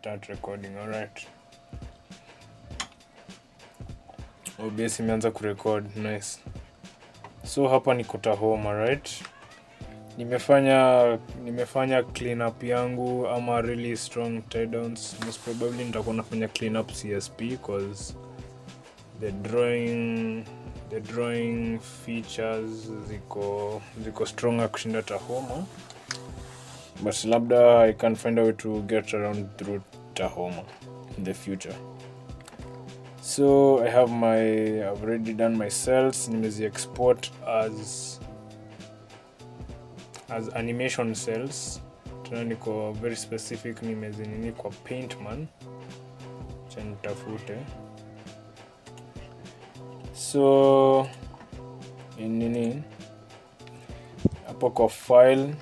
Start recording. Alright. OBS imeanza kurecord. Nice. So hapa niko Tahoma, right? Nimefanya clean up yangu ama really strong tie downs. Most probably nitakuwa nafanya clean up CSP cause the drawing features ziko stronger kushinda Tahoma. But labda I can find a way to get around through Tahoma in the future. So I've already done my cells. Nimezi export as animation cells. Tena niko very specific, nimezi nini kwa Paintman. Cha nitafute. So nini hapo kwa file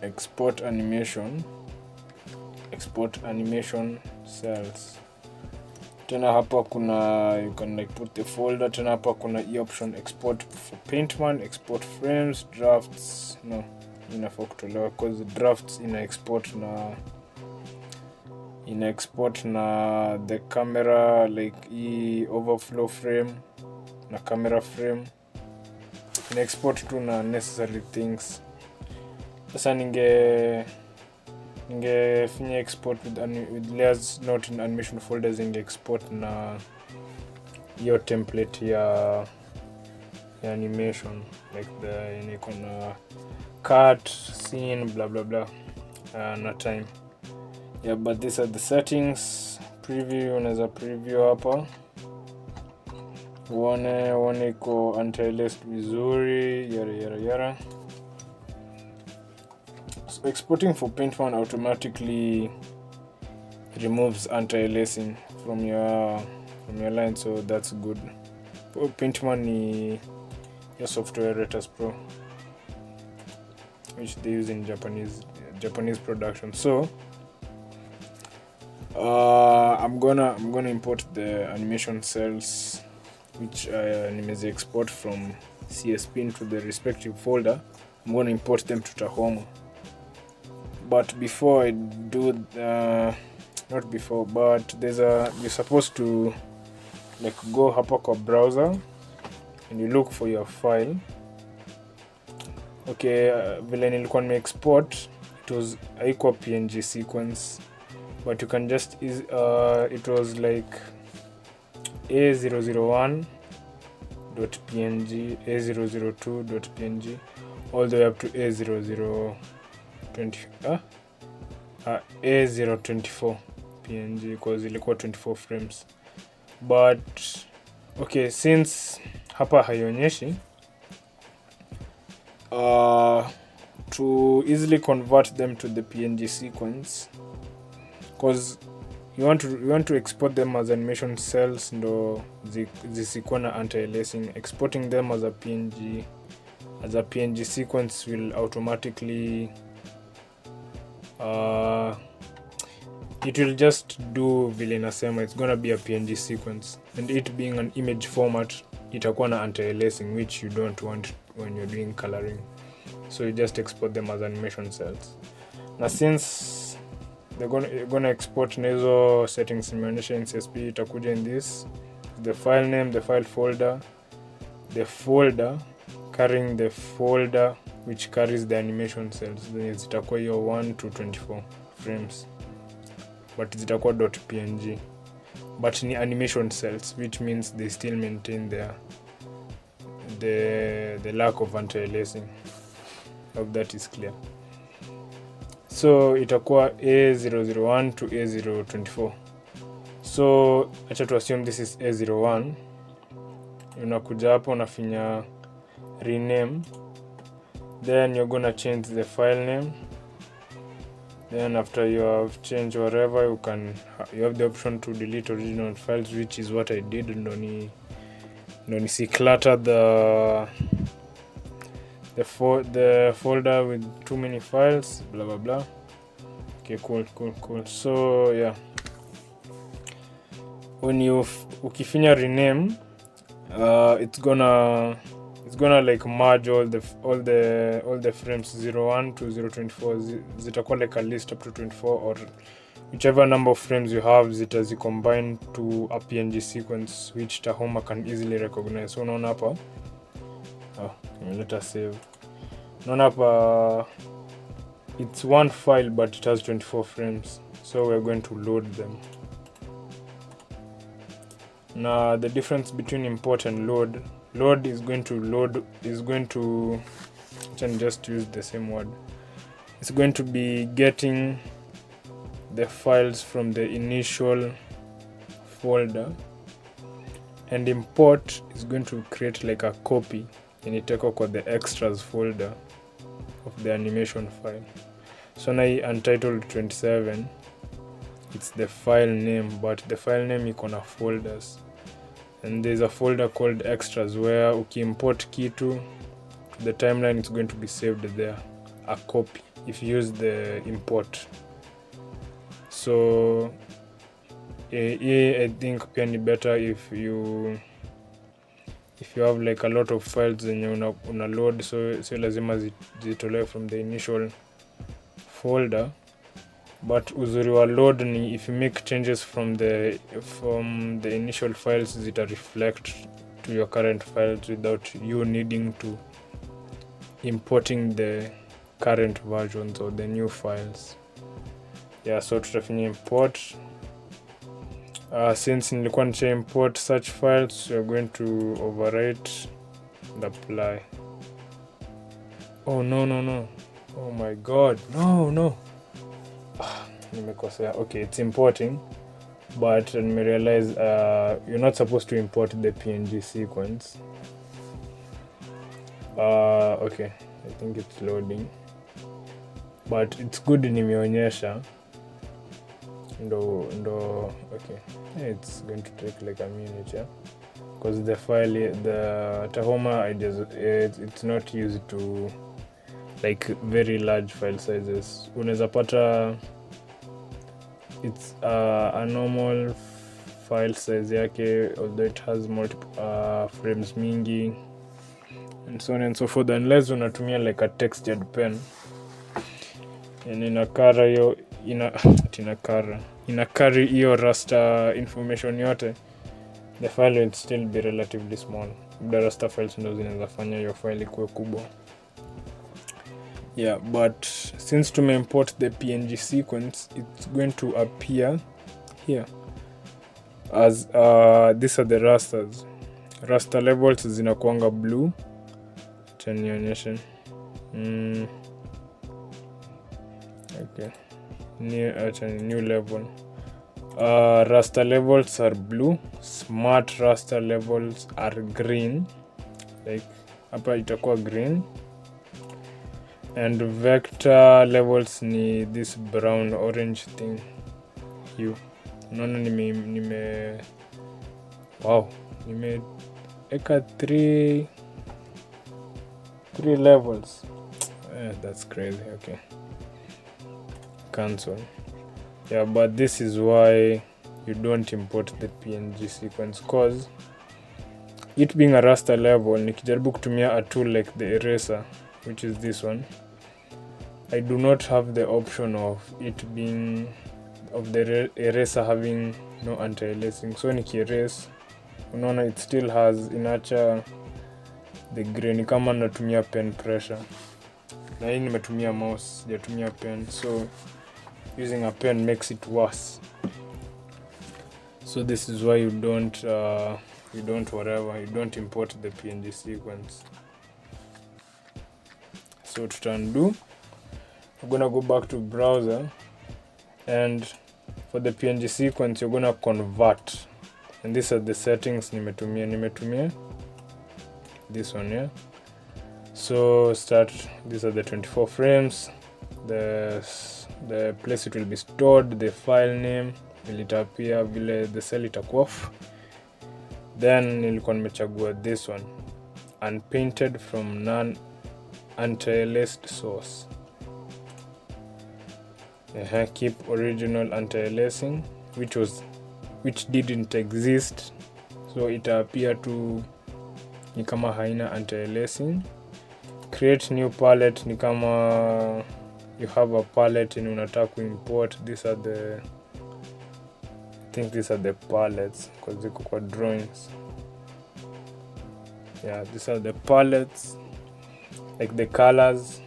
export animation cells. Tena hapa kuna you can like put the folder. Tena hapa kuna e option export for Paintman, export frames, drafts. No, inafaa kutolewa cause drafts ina export na the camera like e overflow frame na camera frame. Ina export tu na necessary things. Sasa ningefanya export with layers not in animation folders, export na hiyo template ya animation like the kuna cut scene blah blah blah na time. Yeah, but these are the settings. Preview, unaweza preview hapa uone iko anti-aliased vizuri yara. So exporting for Paintman automatically removes anti-aliasing from your line, so that's good. Paintman ni your software Retas Pro, which they use in Japanese production. So I'm gonna import the animation cells which nimezi export from CSP into the respective folder. I'm gonna import them to Tahoma. But before I do, not before, but you're supposed to like go hapa kwa browser and you look for your file. Okay, vile nilikuwa export, it was haikuwa PNG sequence, but you can just it was like A001.png, A002.png, all the way up to A024 PNG because ilikuwa 24 frames. But okay, since hapa haionyeshi, to easily convert them to the PNG sequence, because you want to export them as animation cells ndo zisikuwa na anti-aliasing. Exporting them as a PNG sequence will automatically it will just do vile nasema, it's gonna be a PNG sequence, and it being an image format itakuwa na anti-aliasing, which you don't want when you're doing coloring. So you just export them as animation cells. Na since you're gonna export na hizo settings imeonyesha in CSP, itakuja in this, the file name, the file folder, the folder carrying the folder which carries the animation cells. Then zitakuwa hiyo 1 to 24 frames, but zitakuwa .png, but ni animation cells, which means they still maintain the lack of anti-aliasing. Hope that is clear. So itakuwa A001 to A024. So acha tu assume this is A01. Unakuja hapo unafinya rename, then you're gonna change the file name. Then after you have changed whatever, you have the option to delete original files, which is what I did. Ndoni clutter the folder with too many files, blah blah blah. Okay, cool. So yeah, when ukifinya rename, it's it's gonna like merge all the frames 01 to 024 zitakuwa like a list up to 24, or whichever number of frames you have zitazicombine to a PNG sequence which Tahoma can easily recognize. So unaona hapa, let us save. Unaona hapa it's one file but it has 24 frames, so we're going to load them. Now the difference between import and load is going to can just use the same word. It's going to be getting the files from the initial folder, and import is going to create like a copy and it take out the extras folder of the animation file. So now untitled 27, it's the file name, but the file name iko na folders, and there's a folder called extras where ukiimport kitu to the timeline, it's going to be saved there, a copy, if you use the import. So I think pia ni better if you have like a lot of files zenye una load, so lazima zitolewe from the initial folder. But uzuri wa load ni if you make changes from the initial files, zita reflect to your current files without you needing to importing the current versions or the new files. Yeah, so tutafanya import. Since nilikuwa nisha import such files, we're going to overwrite and apply. Oh no. Oh my god. No. Nimekosea. Okay, it's importing, but I realize you're not supposed to import the PNG sequence. Okay, I think it's loading, but it's good nimeonyesha. Okay, it's going to take like a minute, yeah, because the file, the Tahoma, it's not used to like very large file sizes. Unaweza pata it's a normal file size yake, although it has multiple frames mingi and so on and so forth, unless unatumia like a textured pen and ina carry hiyo raster information yote, the file will still be relatively small. The raster files ndo zinaweza fanya hiyo file ikuwe kubwa. Yeah, but since to import the PNG sequence, it's going to appear here as these are the rasters. Raster levels zinakuanga blue. Nionyeshe. Okay. New level. Raster levels are blue. Smart raster levels are green. Like hapa itakuwa green. And vector levels ni this brown orange thing. Unaona nimeweka 3 levels. That's crazy. Okay, cancel. Yeah, but this is why you don't import the PNG sequence, cause it being a raster level, nikijaribu kutumia a tool like the eraser, which is this one, I do not have the option of the eraser having no anti-aliasing. So niki-erase, unaona it still has inacha the grain kama natumia pen pressure. Na hii nimetumia mouse, sijatumia pen, so using a pen makes it worse. So this is why you don't import the PNG sequence. So what to undo, we're gonna go back to browser, and for the PNG sequence you're gonna convert, and these are the settings nimetumia this one here. So these are the 24 frames, the place it will be stored, the file name will itapia vile the cell itakuwa off. Then nilikuwa nimechagua this one, unpainted from non anti-aliased source. Keep original anti-aliasing, which didn't exist, so it appear to ni kama haina anti-aliasing. Create new palette ni kama you have a palette and unataka kuimport. These are the, I think these are the palettes because ziko kwa drawings. Yeah, these are the palettes, like the colors,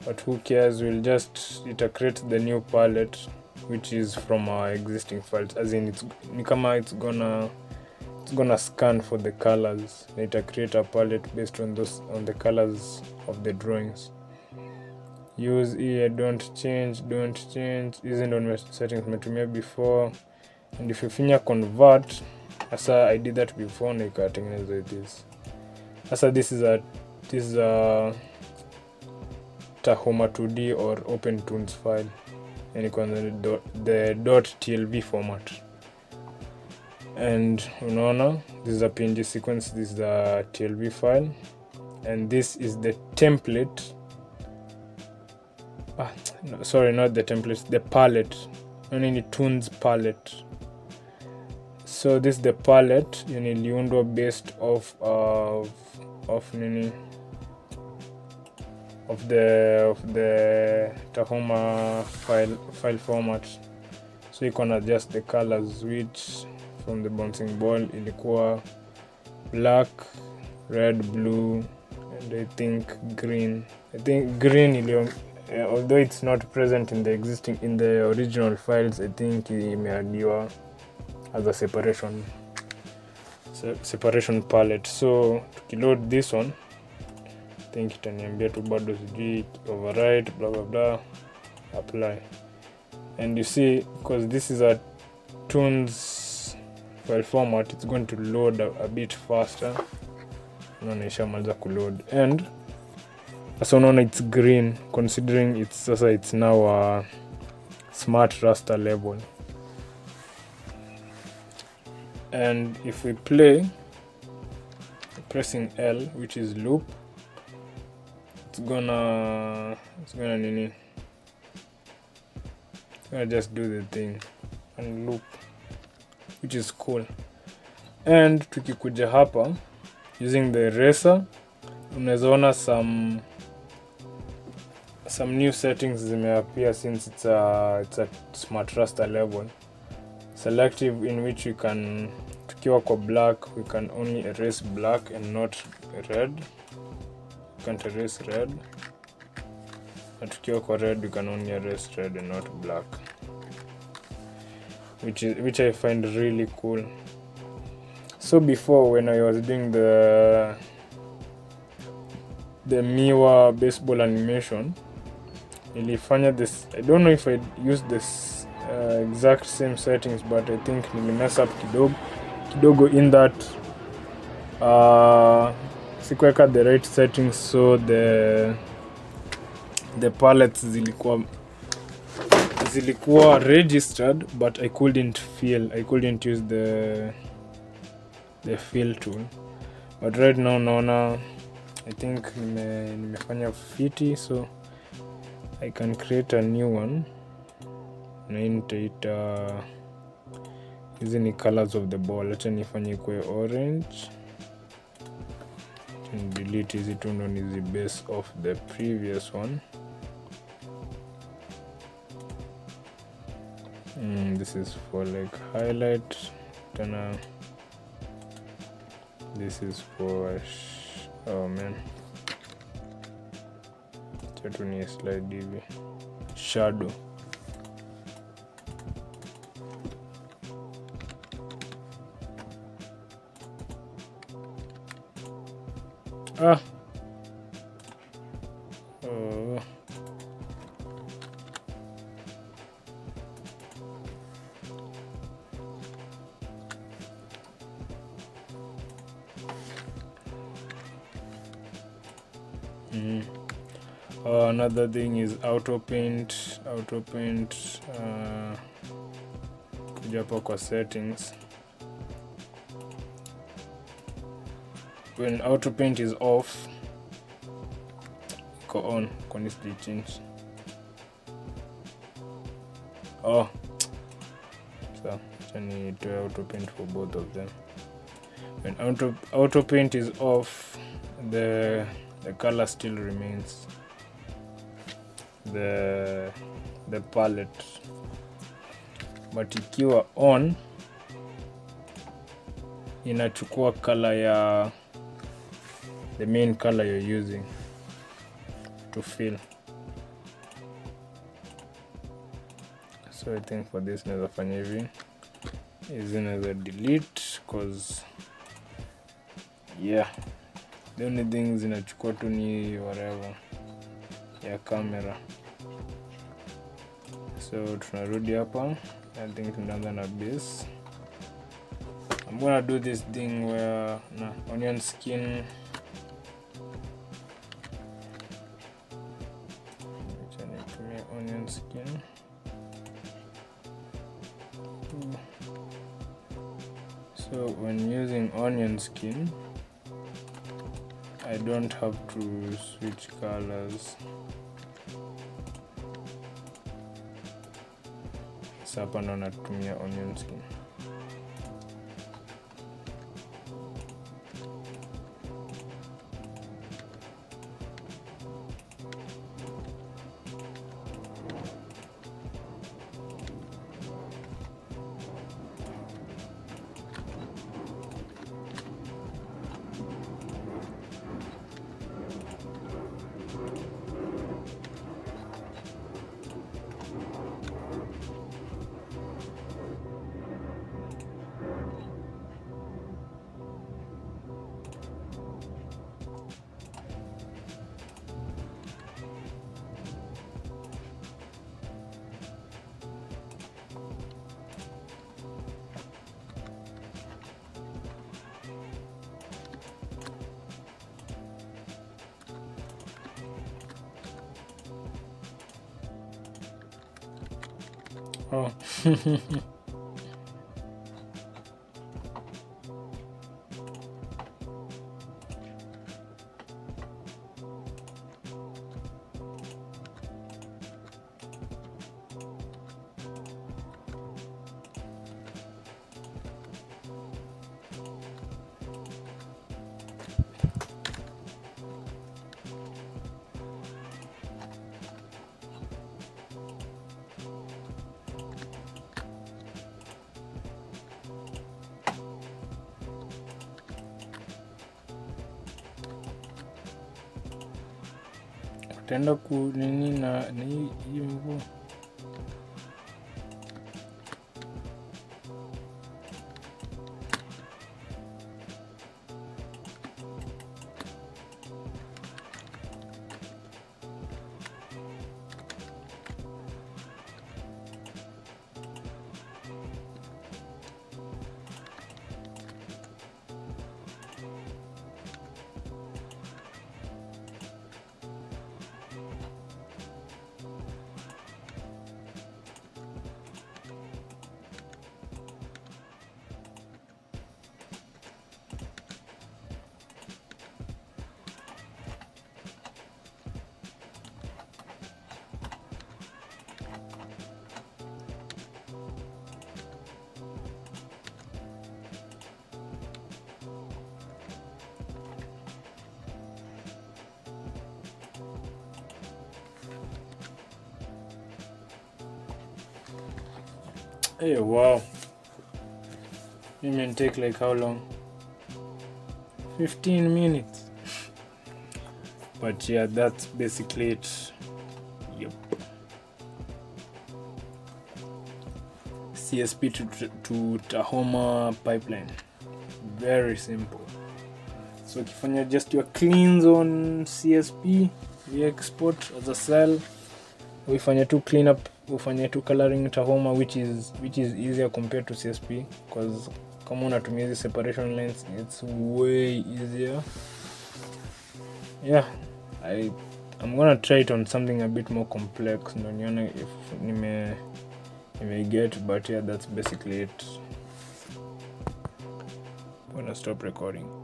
but who cares, we'll just create the new palette which is from our existing files, as in it's gonna scan for the colors. Later create a palette based on the colors of the drawings. Use here, don't change, isn't on my settings metumia before. And if you finya convert, asa I did that before na ikatengeneza with this. Asa this is a Tahoma2D or Opentoonz file, and you can the .tlv format. And unaona, this is a PNG sequence, this is a TLV file, and this is the template. No, sorry, not the template, the palette. Toonz palette. So this is the palette iliundwa based off of the Tahoma file format. So you can adjust the colors, which from the bouncing ball ilikuwa black, red, blue, and I think green. Although it's not present in the original files, I think imeadiwa as a separation palette. So tukiload this one, I think itaniambia tu bado sijui override blah blah blah, apply. And you see, because this is a Toonz file format, it's going to load a bit faster. Unaona ishamaliza kuload, and sasa unaona it's green, considering it's now a smart raster level. And if we play pressing L, which is loop, it's gonna just do the thing and loop, which is cool. And tukikuja hapa using the eraser, unazoona some new settings zimeappear since it's a smart raster level. Selective, in which we can, tukiwa kwa black, we can only erase black and not red. We can't erase red. And tukiwa kwa red, we can only erase red and not black, which I find really cool. So before, when I was doing the Miwa baseball animation, nilifanya this, I don't know if I used this exact same settings, but I think nili mess up kidogo in that sikuweka the right settings, so the palettes zilikuwa registered, but I couldn't use the fill tool. But right now naona I think nimefanya fiti, so I can create a new one. Na nitaita hizi ni colors of the ball. Acha nifanye kwa orange and delete hizi tu, ndo ni the base of the previous one. This is for like highlight. Tena this is for oh man, chetu ni slide hivi shadow. Another thing is auto paint. Kuja hapa kwa settings, when auto paint is off, go on, kwani sijui change. So acha nitoe auto paint for both of them. When auto paint is off, the color still remains the palette, but ikiwa on inachukua color ya the main color you're using to fill. So I think for this naweza fanya hivi, hizi naweza delete cause yeah, the only thing zinachukua tu ni whatever ya camera. So tunarudi hapa, I think tunaanza na base. I'm gonna do this thing where onion skin, onion skin. So when using onion skin, I don't have to switch colors. So hapa ndo natumia onion skin. Oh. Utaenda ku nini na hii mvua. Hey, wow. It may take like how long? 15 minutes. But yeah, that's basically it. Yep. CSP to Tahoma pipeline. Very simple. So ukifanya just your cleans on CSP, you export as a cell. Ufanya tu cleanup, ufanya tu coloring Tahoma, which is easier compared to CSP, because kama unatumia hizi separation lines, it's way easier. Yeah, I'm gonna try it on something a bit more complex, ndo nione if nime get, but yeah, that's basically it. I'm gonna stop recording.